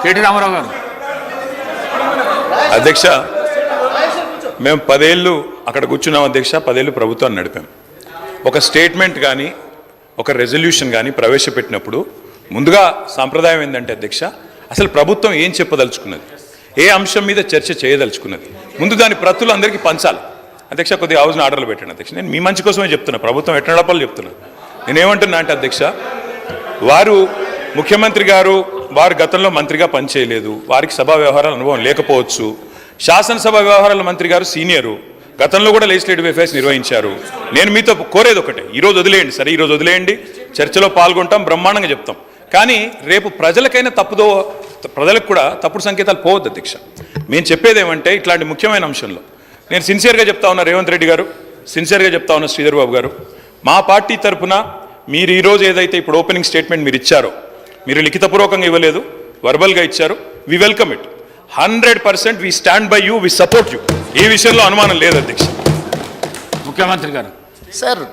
KT Ramarao గారు. అధ్యక్ష, మేము 10 ఏళ్ళు అక్కడ కూర్చున్నాం అధ్యక్ష. 10 ఏళ్ళు ప్రభుత్వాన్ని నడిపాం. ఒక స్టేట్మెంట్ కానీ ఒక రెజల్యూషన్ కానీ ప్రవేశపెట్టినప్పుడు ముందుగా సాంప్రదాయం ఏంటంటే అధ్యక్ష, అసలు ప్రభుత్వం ఏం చెప్పదలుచుకున్నది, ఏ అంశం మీద చర్చ చేయదలుచుకున్నది, ముందు దాని ప్రతులు అందరికీ పంచాలి. అధ్యక్ష, కొద్దిగా హౌస్ని ఆర్డర్లు పెట్టండి అధ్యక్ష. నేను మీ మంచి కోసమే చెప్తున్నా, ప్రభుత్వం ఎట్లా చెప్తున్నా. నేనేమంటున్నా అంటే అధ్యక్ష, వారు ముఖ్యమంత్రి గారు వారు గతంలో మంత్రిగా పనిచేయలేదు, వారికి సభా వ్యవహారాల అనుభవం లేకపోవచ్చు. శాసనసభ వ్యవహారాల మంత్రి గారు సీనియరు, గతంలో కూడా లెజిస్లేటివ్ అఫైర్స్ నిర్వహించారు. నేను మీతో కోరేది ఒకటే, ఈరోజు వదిలేయండి, సరే ఈరోజు వదిలేయండి, చర్చలో పాల్గొంటాం, బ్రహ్మాండంగా చెప్తాం. కానీ రేపు ప్రజలకైనా ప్రజలకు కూడా తప్పుడు సంకేతాలు పోవద్దు అధ్యక్ష. మేము చెప్పేది ఏమంటే, ఇట్లాంటి ముఖ్యమైన అంశంలో నేను సిన్సియర్గా చెప్తా ఉన్నా, రేవంత్ రెడ్డి గారు సిన్సియర్గా చెప్తా ఉన్నా, శ్రీధర్ బాబు గారు, మా పార్టీ తరఫున మీరు ఈరోజు ఏదైతే ఇప్పుడు ఓపెనింగ్ స్టేట్మెంట్ మీరు ఇచ్చారో, మీరు లిఖితపూర్వకంగా ఇవ్వలేదు, వర్బల్గా ఇచ్చారు, we welcome it. 100% we stand by you, we support you. ఈ విషయంలో అనుమానం లేదు అధ్యక్ష. ముఖ్యమంత్రి గారు. సార్